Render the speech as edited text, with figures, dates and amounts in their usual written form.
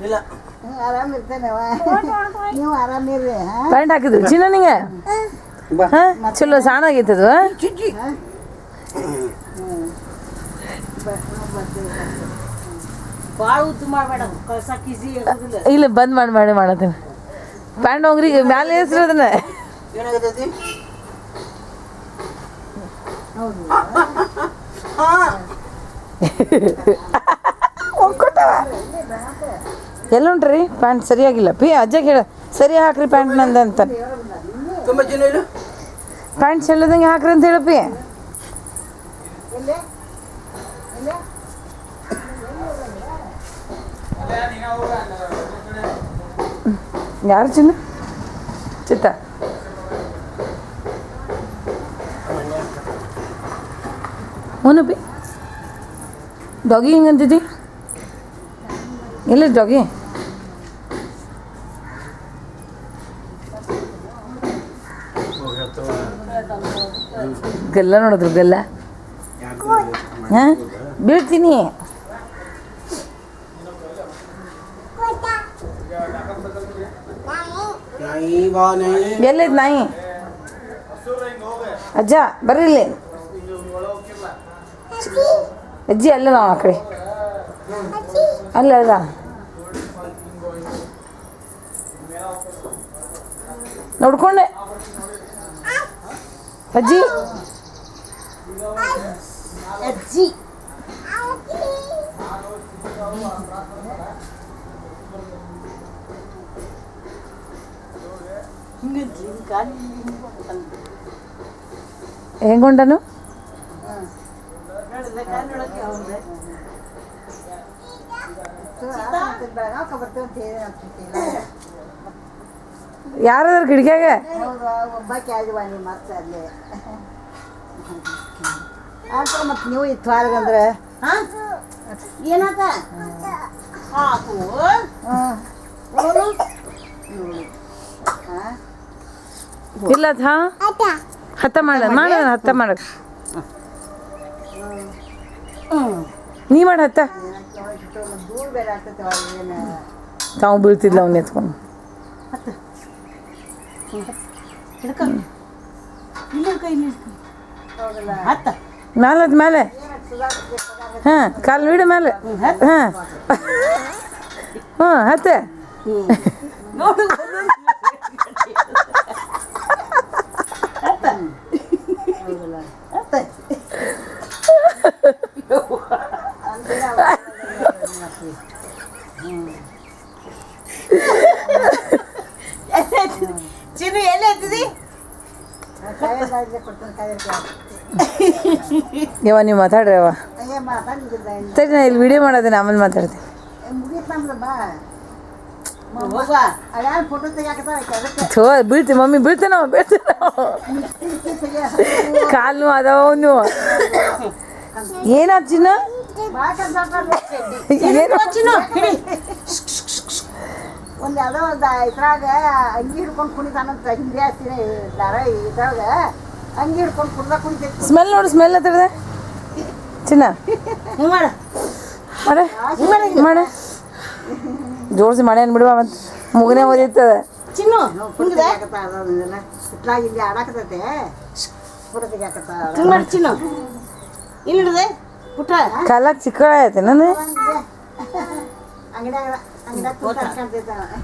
ಇಲ್ಲ ಆರಾಮ್ ಇರ್ತೇನವ ನೀವು ಆರಾಮಿರ್ರಿ. ಪ್ಯಾಂಟ್ ಹಾಕಿದ್ರಿ ಚಿನ್ನ ನಿಂಗೆ ಹಾಂ ಚಲೋ ಸಾಣಾಗೈತದ ಭಾಳ ಉದ್ದು ಮಾಡಬೇಡ ಕಳ್ಸಕ್ಕೆ ಈಸಿ ಇರೋದಿಲ್ಲ. ಇಲ್ಲ ಬಂದ್ ಮಾಡಿ ಮಾಡತ್ತೇನೆ ಪ್ಯಾಂಟ್ ಹೋಗ್ರಿಗೆ ಮ್ಯಾಲೆ ಹೆಸ್ರು ಅದನ್ನ ಏನಾಗತೈತಿ ಹೌದು ಎಲ್ಲುಂಟ್ರಿ ಪ್ಯಾಂಟ್ ಸರಿಯಾಗಿಲ್ಲ ಪಿ ಅಜ್ಜಗೆ ಹೇಳ ಸರಿ ಹಾಕ್ರಿ ಪ್ಯಾಂಟ್ ನಂದು ಅಂತ ತುಂಬ ಜನ ಇಲ್ಲ ಪ್ಯಾಂಟ್ ಚೆಲ್ಲದಂಗೆ ಹಾಕ್ರಿ ಅಂತ ಹೇಳಪ್ಪಿ ಯಾರು ಚಿನ್ನ ಚಿತ್ತ ಹ್ಞೂನಪ್ಪಿ ಡಾಗಿ ಹಿಂಗಂತಿದ್ದಿ ಎಲ್ಲ ಡಾಗಿ ಗಲ್ಲ ನೋಡಿದ್ರು ಗಲ್ಲ ಹಾಂ ಬೀಳ್ತೀನಿ ಎಲ್ಲೈತೆ ನಾಯಿ ಅಜ್ಜ ಬರ್ರಿ ಇಲ್ಲಿ ಅಜ್ಜಿ ಅಲ್ಲ ನಾವು ಆ ಕಡೆ ಅಲ್ಲ ಅಲ್ಲ ನೋಡ್ಕೊಂಡೆ ಅಜ್ಜಿ ಅಜ್ಜಿ ಹೆಂಗೊಂಡನು ಯಾರದಾರ ಕಿಡಿಕ್ಯಾಗ ಒಬ್ಬಾಕಿ ಆದ್ವಾ ನೀವು ಮತ್ತೆ ಅಲ್ಲಿ ಅಂತ ಮತ್ತೆ ನೀವು ಇತ್ತು ಹಾರ್ಗಂದ್ರೆ ಏನಾತ ಹಾಕು ಇಲ್ಲ ಹಾ ಹತ್ತ ಮಾಡ ಹತ್ತ ಮಾಡಕ್ ನೀ ಮಾಡ ಹತ್ತ ದೂರ ಬೇರೆ ಆಗ್ತೈತೆ ಏನು ತಾವು ಬೀಳ್ತಿದ್ಲ ಅವ್ನ ಎತ್ಕೊಂಡು ಮೇಲೆ ಅದ ಮೇಲೆ ಹಾಂ ಕಾಲು ಬಿಡು ಮೇಲೆ ಹಾಂ ಹ್ಞೂ ಹತ್ತೆ ಚಿನ್ನು ಎಲ್ಲಿ ಎತ್ತಿದಿ ಯವ ನೀವು ಮಾತಾಡ್ರಿ ಯವ ಸರಿ ನಾ ಇಲ್ಲಿ ವಿಡಿಯೋ ಮಾಡೋದೇನೆ ಆಮೇಲೆ ಮಾತಾಡ್ತೀನಿ ಥೋ ಬೀಳ್ತಿ ಮಮ್ಮಿ ಬೀಳ್ತೇನವ ಕಾಲು ಅದಾವ ನೀವು ಏನಾದ ಚಿನ್ನ ಒಂದು ಯಾವುದೋ ಒಂದು ಇದ್ರಾಗ ಅಂಗಿ ಹಿಡ್ಕೊಂಡು ಕುಣಿತಾನಂತ ಹಿಂದೆ ಹತ್ತಿರ ಇದ್ರಾಗ ಅಂಗಿ ಹಿಡ್ಕೊಂಡು ಕುಣಿತೈತಿ ಸ್ಮೆಲ್ ನೋಡು ಸ್ಮೆಲ್ ಹತ್ತಿರದ ಚಿನ್ನ ಮಾಡ ಮಾಡ ಜೋಡಿಸಿ ಮಳೆ ಬಿಡುವ ಮತ್ತು ಮುಗನೆ ಓದಿರ್ತದ ಚಿನ್ನು ಇಟ್ಲಾಗ ಇಲ್ಲಿ ಆಡಾಕತೈತೆ ಫೋಟೋಗೆ ಹಾಕತ್ತ ಚಿನ್ನು ಇಲ್ಲಿ ಹಿಡ್ದೆ ಪುಟ್ಟ ಕಾಲಾಗ ಚಿಕ್ಕಳ ಐತೆ ನಾನು ಅಂಗಡಿಯಾಗ ಅಂಗಡಿಯಾಗ